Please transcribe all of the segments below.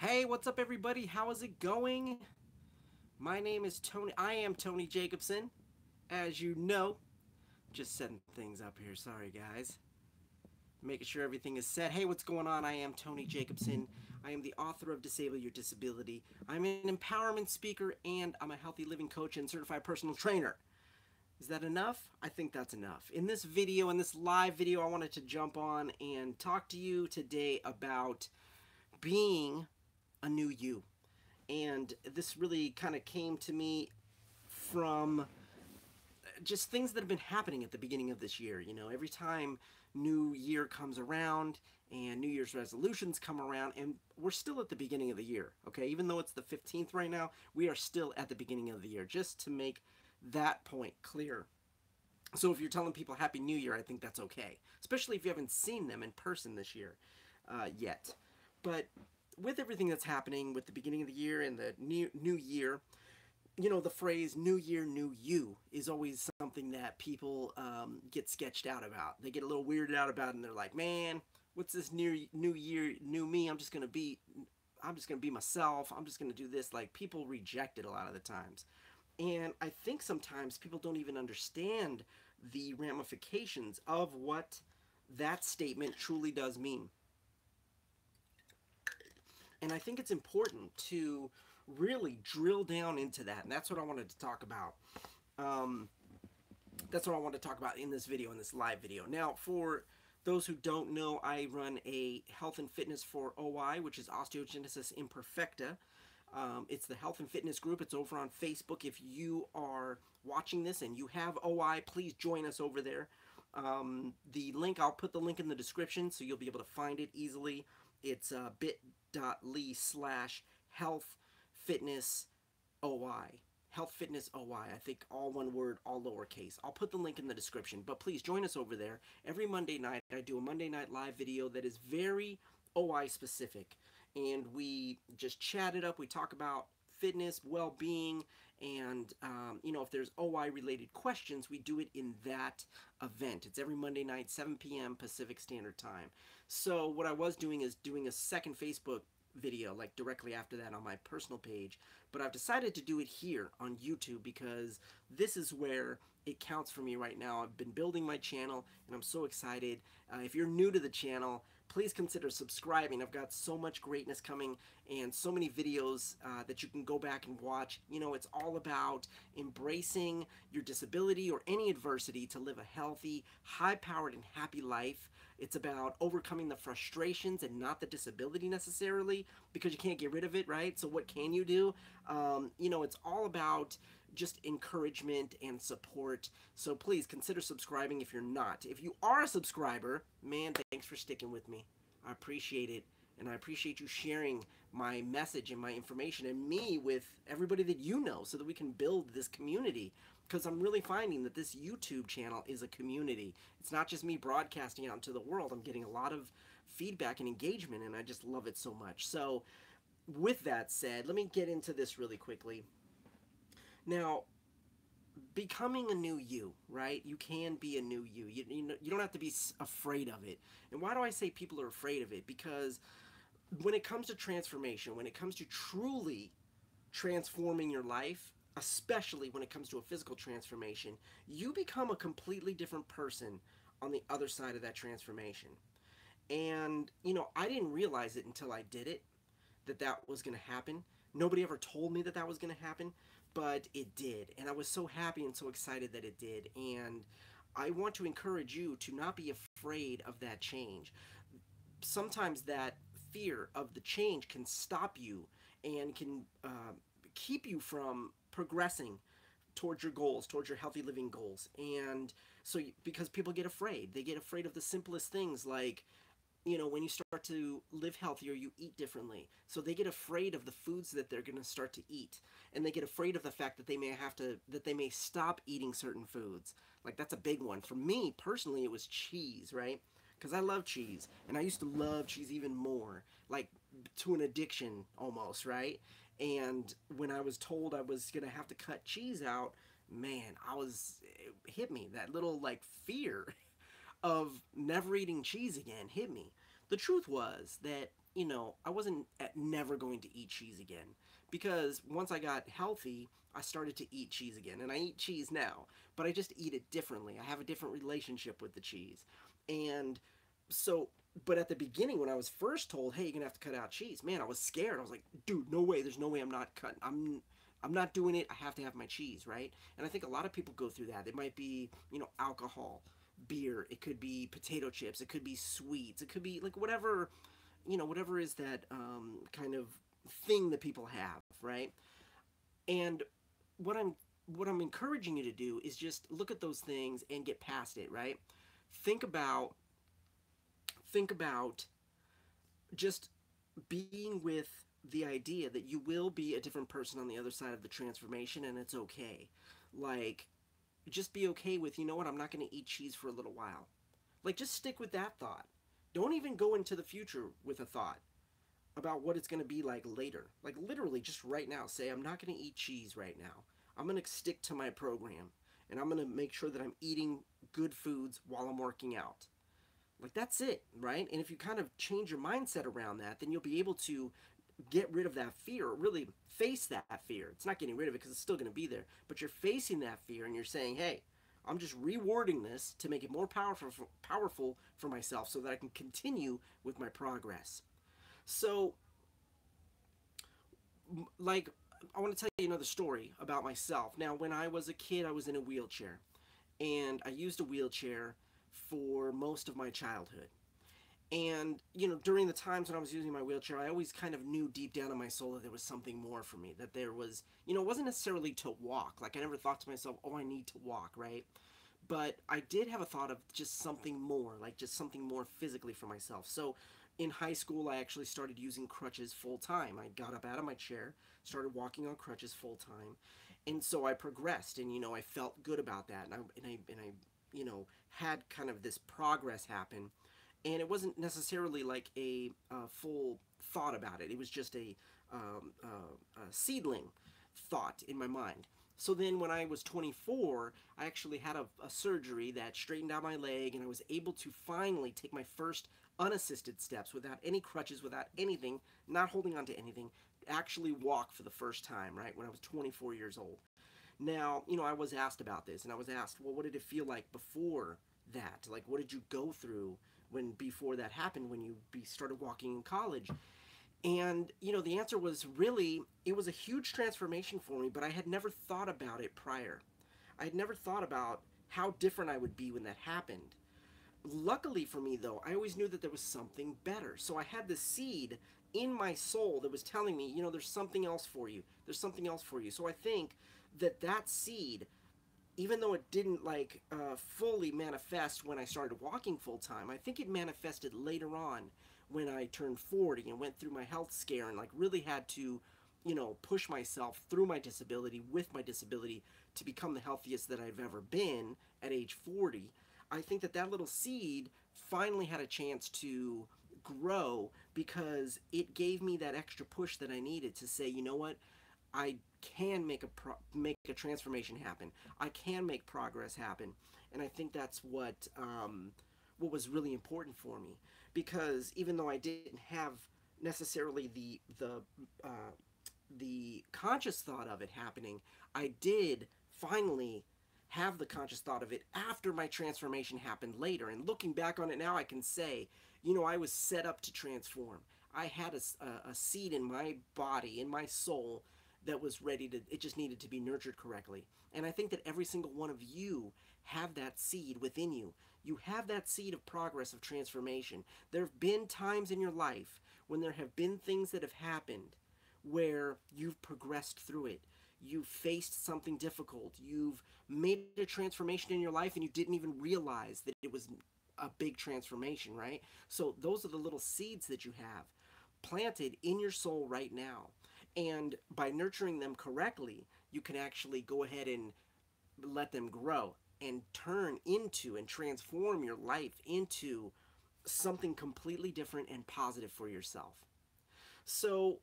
Hey, what's up, everybody? How is it going? My name is Tony. I am Tony Jacobson. As you know, just setting things up here. Sorry, guys. Making sure everything is set. Hey, what's going on? I am Tony Jacobson. I am the author of Disable Your Disability. I'm an empowerment speaker, and I'm a healthy living coach and certified personal trainer. Is that enough? I think that's enough. In this video, in this live video, I wanted to jump on and talk to you today about being a new you. And this really kind of came to me from just things that have been happening at the beginning of this year. You know, every time New Year comes around and New Year's resolutions come around, and we're still at the beginning of the year, okay? Even though it's the 15th right now, we are still at the beginning of the year, just to make that point clear. So if you're telling people Happy New Year, I think that's okay, especially if you haven't seen them in person this year yet. But with everything that's happening with the beginning of the year and the new year, you know, the phrase "New Year, New You" is always something that people get sketched out about. They get a little weirded out about it, and they're like, "Man, what's this new year, new me? I'm just gonna be myself. I'm just gonna do this." Like, people reject it a lot of the times, and I think sometimes people don't even understand the ramifications of what that statement truly does mean. And I think it's important to really drill down into that. And that's what I wanted to talk about. Um, that's what I want to talk about in this video, in this live video. Now, for those who don't know, I run a health and fitness for OI, which is Osteogenesis Imperfecta. It's the health and fitness group. It's over on Facebook. If you are watching this and you have OI, please join us over there. The link, I'll put the link in the description so you'll be able to find it easily. It's bit.ly/health fitness OI. Health Fitness OI. I think all one word, all lowercase. I'll put the link in the description, but please join us over there. Every Monday night, I do a Monday night live video that is very OI specific. And we just chat it up. We talk about fitness, well-being, and you know, if there's OI related questions, we do it in that event. It's every Monday night, 7 p.m. Pacific Standard Time. So what I was doing is doing a second Facebook video, like directly after that on my personal page, but I've decided to do it here on YouTube because this is where it counts for me right now. I've been building my channel and I'm so excited. If you're new to the channel, please consider subscribing. I've got so much greatness coming and so many videos that you can go back and watch. You know, it's all about embracing your disability or any adversity to live a healthy, high-powered, and happy life. It's about overcoming the frustrations and not the disability necessarily, because you can't get rid of it, right? So what can you do? You know, it's all about just encouragement and support. So please consider subscribing if you're not. If you are a subscriber, man, thanks for sticking with me. I appreciate it. And I appreciate you sharing my message and my information and me with everybody that you know so that we can build this community. Because I'm really finding that this YouTube channel is a community. It's not just me broadcasting out into the world. I'm getting a lot of feedback and engagement, and I just love it so much. So with that said, let me get into this really quickly. Now, becoming a new you, right? You can be a new you. You don't have to be afraid of it. And why do I say people are afraid of it? Because when it comes to transformation, when it comes to truly transforming your life, especially when it comes to a physical transformation, you become a completely different person on the other side of that transformation. And, you know, I didn't realize it until I did it, that was going to happen. Nobody ever told me that was going to happen, but it did. And I was so happy and so excited that it did. And I want to encourage you to not be afraid of that change. Sometimes that fear of the change can stop you and can keep you from progressing towards your goals, towards your healthy living goals. And so, because people get afraid, they get afraid of the simplest things, like, you know, when you start to live healthier, you eat differently. So they get afraid of the foods that they're going to start to eat. And they get afraid of the fact that they may stop eating certain foods. Like, that's a big one. For me, personally, it was cheese, right? Because I love cheese. And I used to love cheese even more, like to an addiction almost, right? And when I was told I was going to have to cut cheese out, man, it hit me. That little, like, fear of never eating cheese again hit me. The truth was that I wasn't never going to eat cheese again, because once I got healthy, I started to eat cheese again, and I eat cheese now, but I just eat it differently. I have a different relationship with the cheese. And so, but at the beginning, when I was first told, "Hey, you're gonna have to cut out cheese," man, I was scared. I was like, "Dude, no way! There's no way I'm not cutting. I'm not doing it. I have to have my cheese, right?" And I think a lot of people go through that. It might be, alcohol, beer. It could be potato chips. It could be sweets. It could be like whatever, whatever is that kind of thing that people have, right? And what I'm what I'm encouraging you to do is just look at those things and get past it, right? Think about think about just being with the idea that you will be a different person on the other side of the transformation, and it's okay. Like, just be okay with, you know what, I'm not going to eat cheese for a little while. Like, just stick with that thought. Don't even go into the future with a thought about what it's going to be like later. Like, literally, just right now, say, I'm not going to eat cheese right now. I'm going to stick to my program, and I'm going to make sure that I'm eating good foods while I'm working out. Like, that's it, right? And if you kind of change your mindset around that, then you'll be able to get rid of that fear, or really face that fear. It's not getting rid of it because it's still going to be there, but you're facing that fear and you're saying, hey, I'm just rewording this to make it more powerful for myself so that I can continue with my progress. So, like, I want to tell you another story about myself. Now, when I was a kid, I was in a wheelchair, and I used a wheelchair for most of my childhood. And, during the times when I was using my wheelchair, I always kind of knew deep down in my soul that there was something more for me. That there was, it wasn't necessarily to walk. Like, I never thought to myself, oh, I need to walk, right? But I did have a thought of just something more, like just something more physically for myself. So in high school, I actually started using crutches full time. I got up out of my chair, started walking on crutches full time. And so I progressed, and, I felt good about that. And I had kind of this progress happen, and it wasn't necessarily like a full thought about it. It was just a seedling thought in my mind. So then when I was 24, I actually had a surgery that straightened out my leg, and I was able to finally take my first unassisted steps without any crutches, without anything, not holding on to anything, actually walk for the first time, right, when I was 24 years old. Now, I was asked about this, and I was asked, well, what did it feel like before that? Like, what did you go through when before that happened, when you started walking in college? And, the answer was really, it was a huge transformation for me, but I had never thought about it prior. I had never thought about how different I would be when that happened. Luckily for me, though, I always knew that there was something better. So I had this seed in my soul that was telling me, there's something else for you. There's something else for you. So I think that seed, even though it didn't fully manifest when I started walking full time, I think it manifested later on when I turned 40 and went through my health scare and really had to, push myself through my disability with my disability to become the healthiest that I've ever been at age 40. I think that little seed finally had a chance to grow because it gave me that extra push that I needed to say, you know what, I can make a transformation happen. I can make progress happen, and I think that's what was really important for me. Because even though I didn't have necessarily the conscious thought of it happening, I did finally have the conscious thought of it after my transformation happened later. And looking back on it now, I can say, I was set up to transform. I had a seed in my body, in my soul, that was ready to, it just needed to be nurtured correctly. And I think that every single one of you have that seed within you. You have that seed of progress, of transformation. There have been times in your life when there have been things that have happened where you've progressed through it. You've faced something difficult. You've made a transformation in your life and you didn't even realize that it was a big transformation, right? So those are the little seeds that you have planted in your soul right now. And by nurturing them correctly, you can actually go ahead and let them grow and turn into and transform your life into something completely different and positive for yourself. So,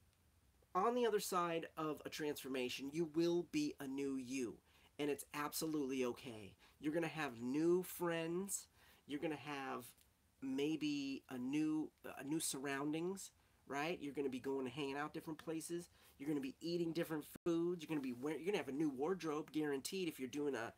on the other side of a transformation, you will be a new you, and it's absolutely okay. You're going to have new friends, you're going to have maybe a new surroundings, right? You're going to be going and hanging out different places. You're going to be eating different foods. You're going to be wearing, you're going to have a new wardrobe guaranteed if you're doing a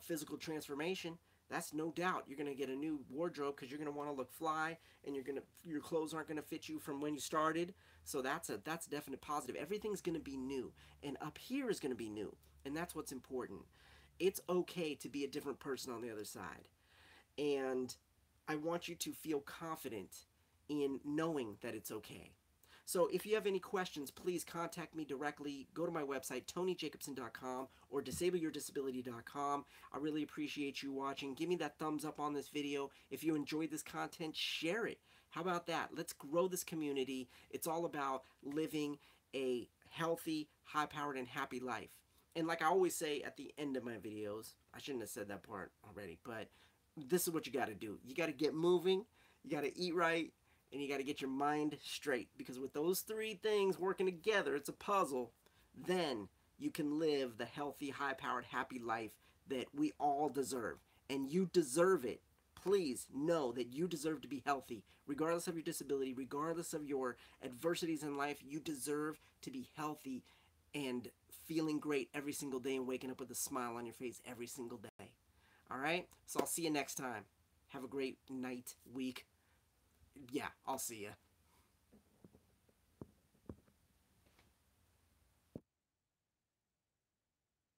physical transformation. That's no doubt. You're going to get a new wardrobe because you're going to want to look fly, and your clothes aren't going to fit you from when you started. So that's a definite positive. Everything's going to be new, and up here is going to be new, and that's what's important. It's okay to be a different person on the other side. And I want you to feel confident in knowing that it's okay. So if you have any questions, please contact me directly. Go to my website, TonyJacobson.com or DisableYourDisability.com. I really appreciate you watching. Give me that thumbs up on this video. If you enjoyed this content, share it. How about that? Let's grow this community. It's all about living a healthy, high-powered, and happy life. And like I always say at the end of my videos, I shouldn't have said that part already, but this is what you got to do. You got to get moving, you got to eat right, and you got to get your mind straight. Because with those three things working together, it's a puzzle, then you can live the healthy, high-powered, happy life that we all deserve. And you deserve it. Please know that you deserve to be healthy. Regardless of your disability, regardless of your adversities in life, you deserve to be healthy and feeling great every single day and waking up with a smile on your face every single day. All right? So I'll see you next time. Have a great night, week. Yeah, I'll see you.